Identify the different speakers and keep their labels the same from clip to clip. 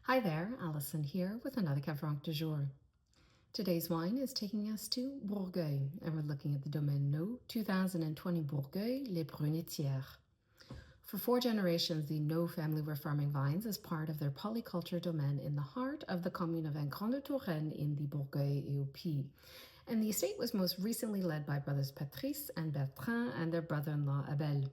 Speaker 1: Hi there, Alison here with another Cab Franc du jour. Today's wine is taking us to Bourgueil, and we're looking at the Domaine Nau 2020 Bourgueil, Les Brunetières. For 4 generations, the Nau family were farming vines as part of their polyculture domain in the heart of the commune of Ingrandes-de-Touraine in the Bourgueil EOP. And the estate was most recently led by brothers Patrice and Bertrand and their brother-in-law Abel.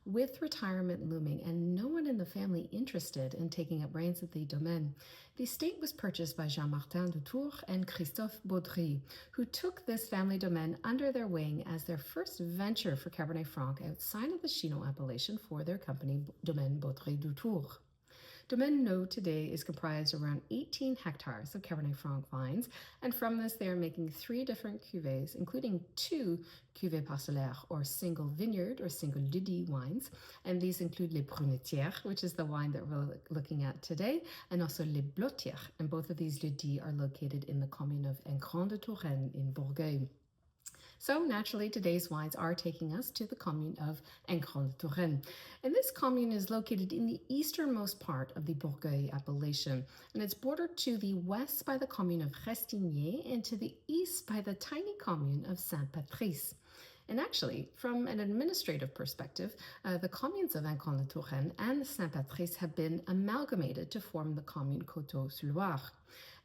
Speaker 1: With retirement looming and no one in the family interested in taking up reins at the domaine, the estate was purchased by Jean-Martin Dutour and Christophe Baudry, who took this family domaine under their wing as their first venture for Cabernet Franc outside of the Chinon appellation for their company Domaines Baudry-Dutour. Domaine Nau today is comprised of around 18 hectares of Cabernet Franc vines, and from this they are making 3 different cuvées, including 2 cuvées parcellaires, or single vineyard or single lieu-dit wines, and these include Les Brunetières, which is the wine that we're looking at today, and also Les Blottières, and both of these lieux-dits are located in the commune of Ingrandes-de-Touraine in Bourgueil. So naturally, today's wines are taking us to the commune of Ingrandes-de-Touraine. And this commune is located in the easternmost part of the Bourgueil appellation, and it's bordered to the west by the commune of Rastignier and to the east by the tiny commune of Saint-Patrice. And actually, from an administrative perspective, the communes of Ingrandes-de-Touraine and Saint-Patrice have been amalgamated to form the commune Coteau-sur-Loire.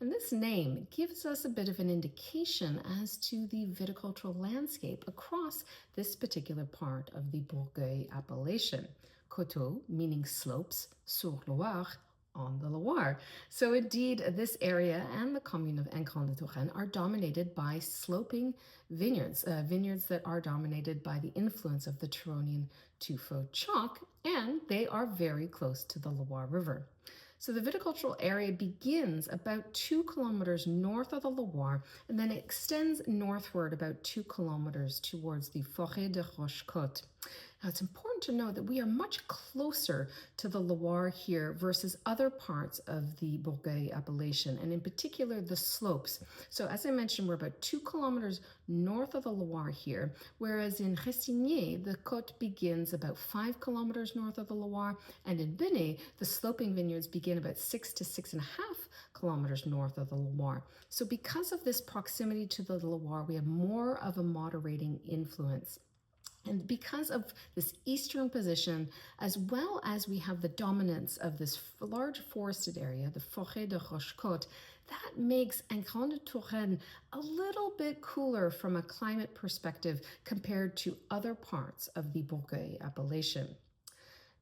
Speaker 1: And this name gives us a bit of an indication as to the viticultural landscape across this particular part of the Bourgueil appellation. Coteau meaning slopes, sur Loire, on the Loire. So indeed, this area and the commune of Ingrandes-de-Touraine are dominated by sloping vineyards, vineyards that are dominated by the influence of the Turonian tuffeau chalk, and they are very close to the Loire River. So the viticultural area begins about 2 kilometers north of the Loire, and then it extends northward about 2 kilometers towards the Forêt de Rochecotte. Now, it's important to know that we are much closer to the Loire here versus other parts of the Bourgueil appellation, and in particular the slopes. So as I mentioned, we're about 2 kilometers north of the Loire here, whereas in Rastignier, the côte begins about 5 kilometers north of the Loire, and in Benay, the sloping vineyards begin about 6 to 6.5 kilometers north of the Loire. So because of this proximity to the Loire, we have more of a moderating influence. And because of this eastern position, as well as we have the dominance of this large forested area, the Forêt de Rochecotte, that makes Ingrandes-de-Touraine a little bit cooler from a climate perspective compared to other parts of the Bourgueil appellation.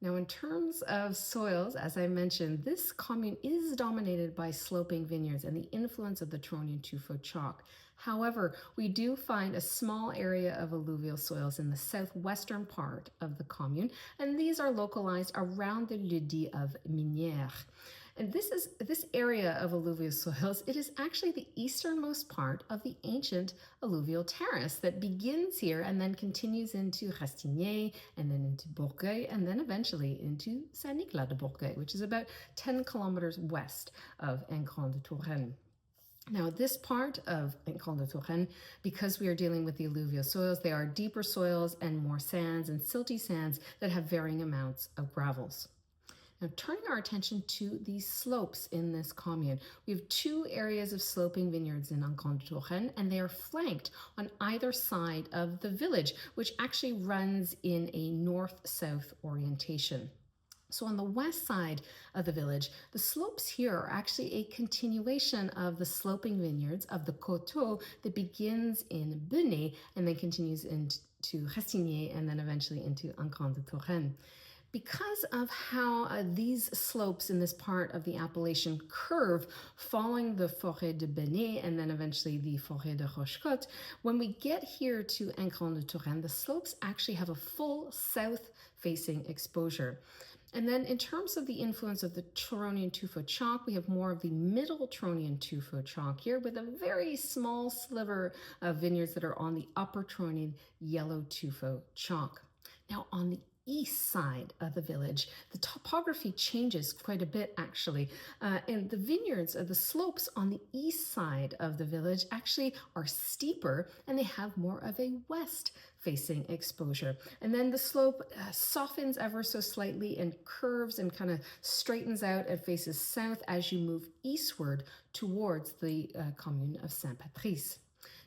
Speaker 1: Now, in terms of soils, as I mentioned, this commune is dominated by sloping vineyards and the influence of the Turonian tuffeau chalk. However, we do find a small area of alluvial soils in the southwestern part of the commune, and these are localized around the lieu-dit of Minières. And this area of alluvial soils, it is actually the easternmost part of the ancient alluvial terrace that begins here and then continues into Rastignier and then into Bourgueil and then eventually into st-Nicolas-de-Bourgueil, which is about 10 kilometers west of Ingrandes-de-Touraine. Now, this part of Ingrandes-de-Touraine, because we are dealing with the alluvial soils, they are deeper soils and more sands and silty sands that have varying amounts of gravels. Now, turning our attention to the slopes in this commune, we have 2 areas of sloping vineyards in Ingrandes-de-Touraine, and they are flanked on either side of the village, which actually runs in a north-south orientation. So on the west side of the village, the slopes here are actually a continuation of the sloping vineyards of the Coteau that begins in Benay and then continues into Rastignier and then eventually into Ingrandes-de-Touraine. Because of how these slopes in this part of the appellation curve following the Forêt de Benay and then eventually the Forêt de Rochecotte, when we get here to Ingrandes-de-Touraine, the slopes actually have a full south-facing exposure. And then in terms of the influence of the Turonian tuffeau chalk, we have more of the middle Turonian tuffeau chalk here with a very small sliver of vineyards that are on the upper Turonian yellow tuffeau chalk. Now, on the east side of the village. The topography changes quite a bit actually, and the vineyards, the slopes on the east side of the village actually are steeper and they have more of a west facing exposure. And then the slope softens ever so slightly and curves and kind of straightens out and faces south as you move eastward towards the commune of Saint-Patrice.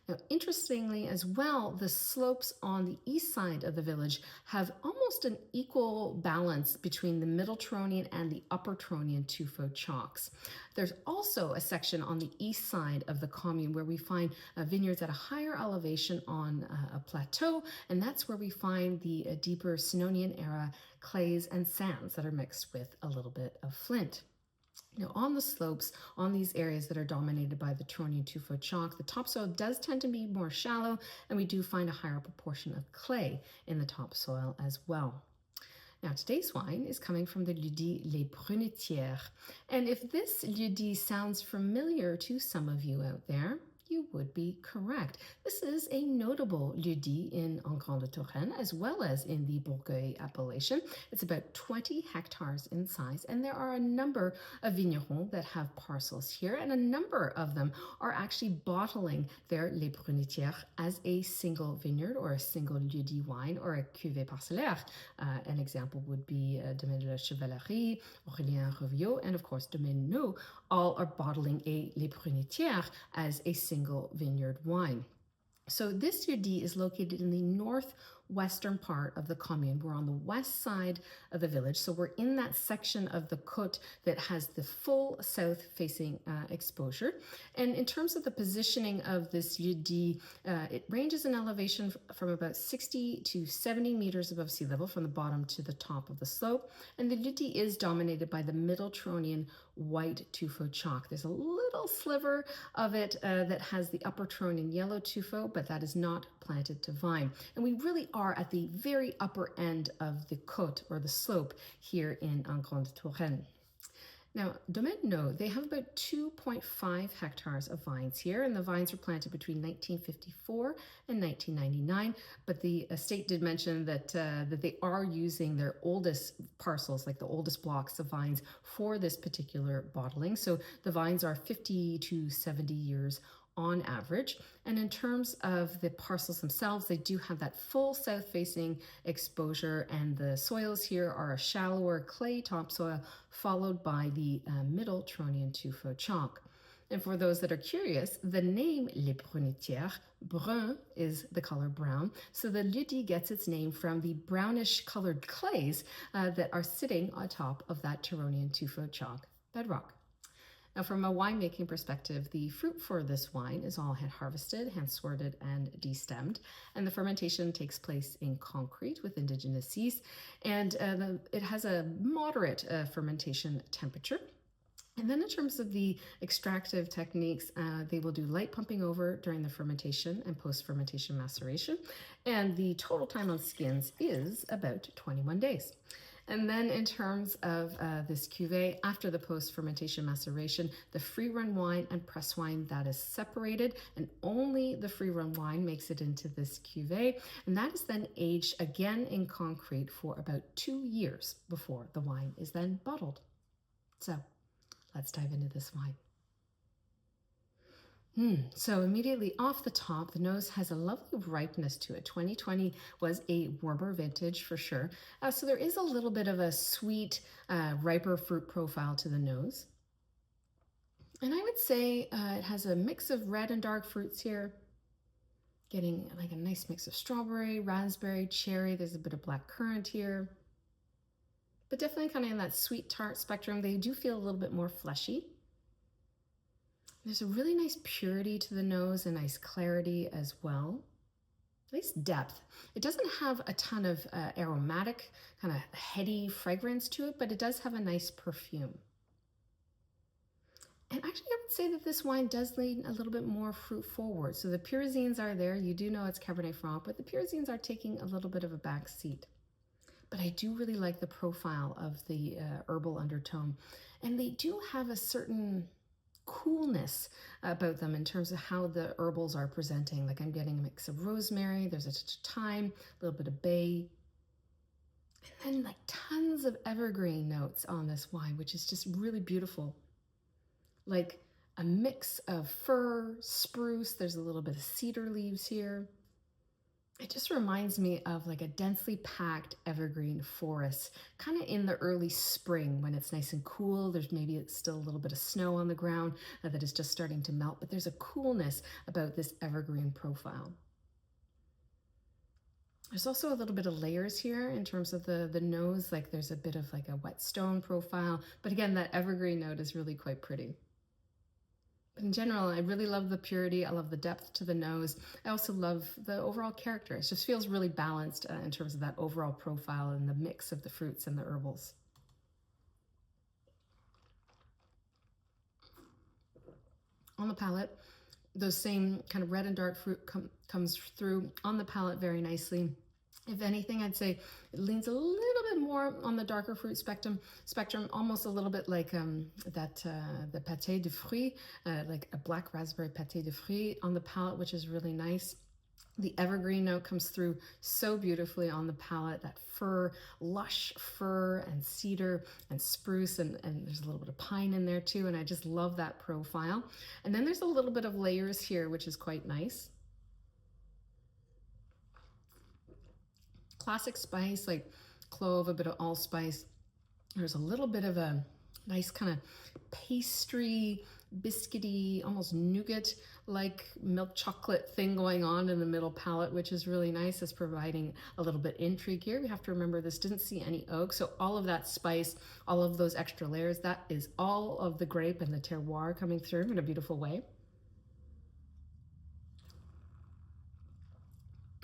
Speaker 1: Now, interestingly as well, the slopes on the east side of the village have almost an equal balance between the Middle Turonian and the Upper Turonian tuffeau chalks. There's also a section on the east side of the commune where we find vineyards at a higher elevation on a plateau, and that's where we find the deeper Cynonian era clays and sands that are mixed with a little bit of flint. Now, on the slopes, on these areas that are dominated by the Turonian tuffeau chalk, the topsoil does tend to be more shallow, and we do find a higher proportion of clay in the topsoil as well. Now, today's wine is coming from the lieu-dit Les Brunetières. And if this lieu-dit sounds familiar to some of you out there, you would be correct. This is a notable lieu-dit in Ingrandes-de-Touraine as well as in the Bourgueil appellation. It's about 20 hectares in size, and there are a number of vignerons that have parcels here, and a number of them are actually bottling their Les Brunetières as a single vineyard or a single lieu-dit wine or a cuvée parcellaire. An example would be Domaine Nau, Aurélien, and of course Domaine Nau. All are bottling a Les Brunetières as a single vineyard wine. So this lieu-dit is located in the northwestern part of the commune. We're on the west side of the village, so we're in that section of the côte that has the full south-facing exposure. And in terms of the positioning of this lieu-dit, it ranges in elevation from about 60 to 70 meters above sea level from the bottom to the top of the slope. And the lieu-dit is dominated by the Middle Turonian white tuffeau chalk. There's a little sliver of it that has the Upper Turonian yellow tuffeau, but that is not planted to vine. And we really are at the very upper end of the côte or the slope here in Ingrandes-de-Touraine. Now, Domaine Nau, they have about 2.5 hectares of vines here, and the vines were planted between 1954 and 1999, but the estate did mention that they are using their oldest parcels, like the oldest blocks of vines, for this particular bottling. So the vines are 50 to 70 years on average. And in terms of the parcels themselves, they do have that full south-facing exposure, and the soils here are a shallower clay topsoil followed by the Middle Turonian tuffeau chalk. And for those that are curious, the name Les Brunetières, brun is the color brown, so the lieu-dit gets its name from the brownish colored clays that are sitting on top of that Turonian tuffeau chalk bedrock. Now, from a winemaking perspective, the fruit for this wine is all hand harvested, hand sorted, and destemmed. And the fermentation takes place in concrete with indigenous yeast. And it has a moderate fermentation temperature. And then in terms of the extractive techniques, they will do light pumping over during the fermentation and post-fermentation maceration. And the total time on skins is about 21 days. And then in terms of this cuvée, after the post-fermentation maceration, the free-run wine and press wine, that is separated, and only the free-run wine makes it into this cuvée, and that is then aged again in concrete for about 2 years before the wine is then bottled. So let's dive into this wine. So immediately off the top, the nose has a lovely ripeness to it. 2020 was a warmer vintage for sure. So there is a little bit of a sweet, riper fruit profile to the nose. And I would say it has a mix of red and dark fruits here. Getting like a nice mix of strawberry, raspberry, cherry. There's a bit of black currant here. But definitely kind of in that sweet tart spectrum. They do feel a little bit more fleshy. There's a really nice purity to the nose and nice clarity as well. Nice depth. It doesn't have a ton of aromatic, kind of heady fragrance to it, but it does have a nice perfume. And actually, I would say that this wine does lean a little bit more fruit forward. So the pyrazines are there. You do know it's Cabernet Franc, but the pyrazines are taking a little bit of a back seat. But I do really like the profile of the herbal undertone. And they do have a certain coolness about them in terms of how the herbals are presenting. Like I'm getting a mix of rosemary, there's a touch of thyme, a little bit of bay. And like tons of evergreen notes on this wine, which is just really beautiful. Like a mix of fir, spruce, there's a little bit of cedar leaves here. It just reminds me of like a densely packed evergreen forest, kind of in the early spring when it's nice and cool. There's maybe it's still a little bit of snow on the ground that is just starting to melt, but there's a coolness about this evergreen profile. There's also a little bit of layers here in terms of the nose, like there's a bit of like a wet stone profile, but again, that evergreen note is really quite pretty. In general, I really love the purity. I love the depth to the nose. I also love the overall character. It just feels really balanced in terms of that overall profile and the mix of the fruits and the herbals. On the palate, those same kind of red and dark fruit comes through on the palate very nicely. If anything, I'd say it leans a little bit more on the darker fruit spectrum, almost a little bit like the pâté de fruits, like a black raspberry pâté de fruits on the palate, which is really nice. The evergreen note comes through so beautifully on the palate, that fir, lush fir and cedar and spruce, and there's a little bit of pine in there too, and I just love that profile. And then there's a little bit of layers here, which is quite nice. Classic spice like clove, a bit of allspice. There's a little bit of a nice kind of pastry, biscuity, almost nougat like milk chocolate thing going on in the middle palate, which is really nice. It's providing a little bit intrigue here. We have to remember this didn't see any oak, so all of that spice, all of those extra layers, that is all of the grape and the terroir coming through in a beautiful way.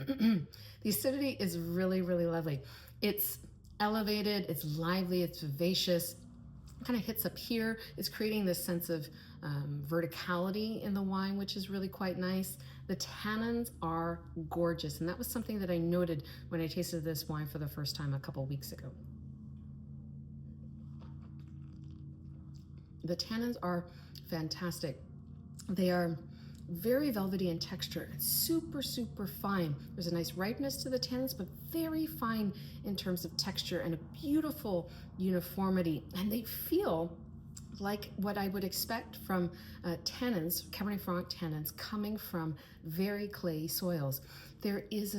Speaker 1: The acidity is really, really lovely. It's elevated, it's lively, it's vivacious. It kind of hits up here. It's creating this sense of verticality in the wine, which is really quite nice. The tannins are gorgeous, and that was something that I noted when I tasted this wine for the first time a couple weeks ago. The tannins are fantastic. They are very velvety in texture and super, super fine. There's a nice ripeness to the tannins, but very fine in terms of texture and a beautiful uniformity. And they feel like what I would expect from tannins, Cabernet Franc tannins, coming from very clayey soils. There is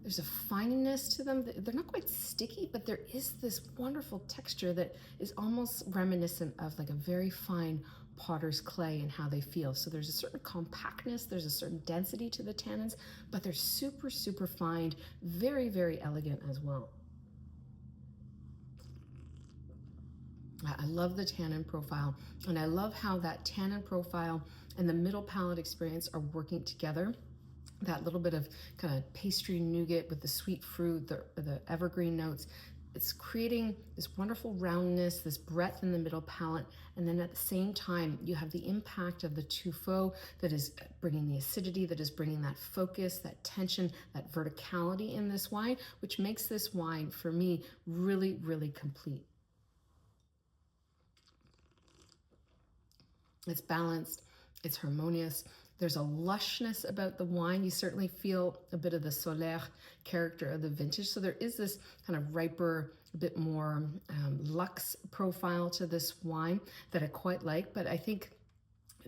Speaker 1: there's a fineness to them. They're not quite sticky, but there is this wonderful texture that is almost reminiscent of like a very fine potter's clay and how they feel. So there's a certain compactness, there's a certain density to the tannins, but they're super, super fine, very, very elegant as well. I love the tannin profile, and I love how that tannin profile and the middle palate experience are working together. That little bit of kind of pastry nougat with the sweet fruit, the evergreen notes. It's creating this wonderful roundness, this breadth in the middle palate, and then at the same time, you have the impact of the tuffeau that is bringing the acidity, that is bringing that focus, that tension, that verticality in this wine, which makes this wine, for me, really, really complete. It's balanced, it's harmonious. There's a lushness about the wine. You certainly feel a bit of the solaire character of the vintage. So there is this kind of riper, a bit more luxe profile to this wine that I quite like. But I think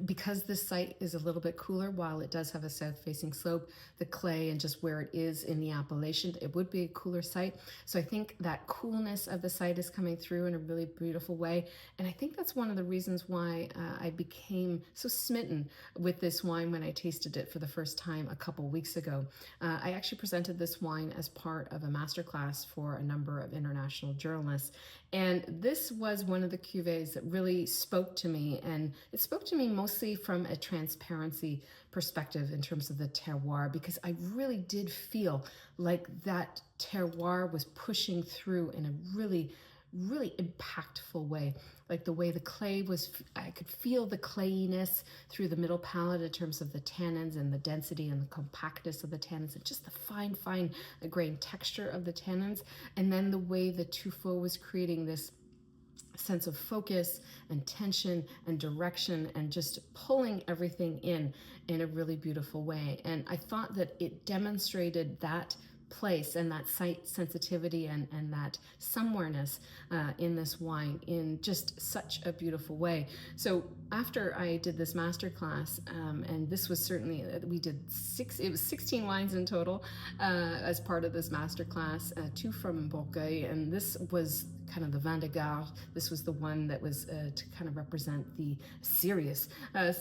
Speaker 1: because this site is a little bit cooler, while it does have a south-facing slope, the clay and just where it is in the appellation, it would be a cooler site. So I think that coolness of the site is coming through in a really beautiful way. And I think that's one of the reasons why I became so smitten with this wine when I tasted it for the first time a couple weeks ago. I actually presented this wine as part of a masterclass for a number of international journalists. And this was one of the cuvées that really spoke to me, and it spoke to me mostly from a transparency perspective in terms of the terroir, because I really did feel like that terroir was pushing through in a really, really impactful way. Like the way the clay was, I could feel the clayiness through the middle palate in terms of the tannins and the density and the compactness of the tannins and just the fine grain texture of the tannins. And then the way the tuffeau was creating this sense of focus and tension and direction and just pulling everything in a really beautiful way. And I thought that it demonstrated that place and that sight sensitivity and that somewhereness in this wine in just such a beautiful way. So after I did this master class, and this was certainly, we did it was 16 wines in total as part of this master class, 2 from Bourgueil, and this was kind of the vin de garde. This was the one that was to kind of represent the serious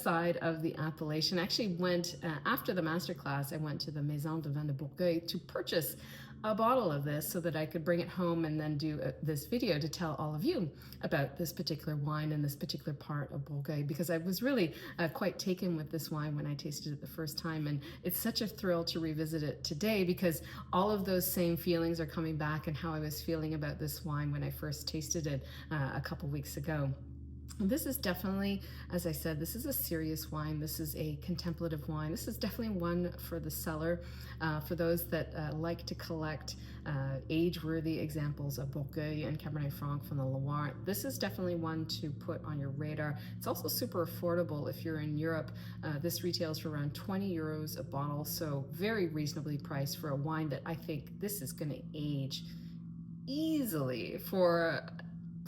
Speaker 1: side of the appellation. I actually went, after the masterclass, I went to the Maison de Vin de Bourgueil to purchase a bottle of this so that I could bring it home and then do this video to tell all of you about this particular wine and this particular part of Bourgueil, because I was really quite taken with this wine when I tasted it the first time, and it's such a thrill to revisit it today because all of those same feelings are coming back and how I was feeling about this wine when I first tasted it a couple weeks ago. This is definitely, as I said, this is a serious wine. This is a contemplative wine. This is definitely one for the cellar, for those that like to collect age-worthy examples of Bourgueil and Cabernet Franc from the Loire. This is definitely one to put on your radar. It's also super affordable if you're in Europe. This retails for around 20 euros a bottle, so very reasonably priced for a wine that I think this is going to age easily for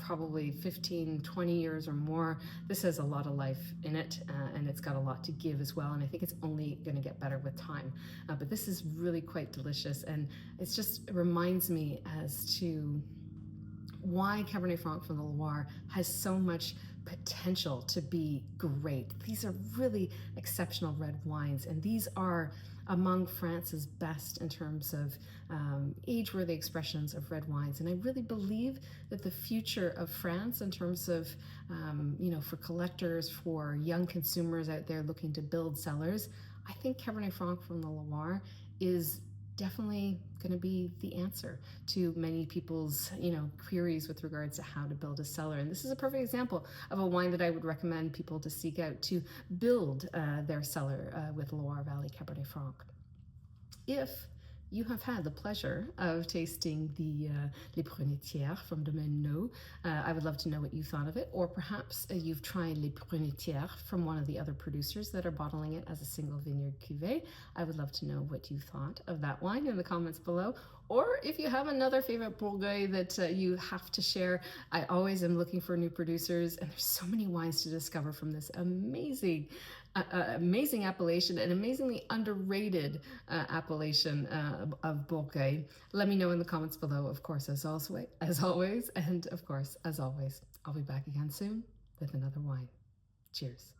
Speaker 1: probably 15, 20 years or more. This has a lot of life in it, and it's got a lot to give as well, and I think it's only going to get better with time. But this is really quite delicious, and it reminds me as to why Cabernet Franc from the Loire has so much potential to be great. These are really exceptional red wines, and these are among France's best in terms of age-worthy expressions of red wines. And I really believe that the future of France in terms of, for collectors, for young consumers out there looking to build cellars, I think Cabernet Franc from the Loire is definitely going to be the answer to many people's queries with regards to how to build a cellar. And this is a perfect example of a wine that I would recommend people to seek out to build their cellar with Loire Valley Cabernet Franc. If you have had the pleasure of tasting the Les Brunetières from Domaine Nau, I would love to know what you thought of it, or perhaps you've tried Les Brunetières from one of the other producers that are bottling it as a single vineyard cuvée. I would love to know what you thought of that wine in the comments below, or if you have another favorite Bourgueil that you have to share. I always am looking for new producers, and there's so many wines to discover from this amazing appellation, an amazingly underrated appellation of Bourgueil. Let me know in the comments below, of course, as always, and of course, as always, I'll be back again soon with another wine. Cheers.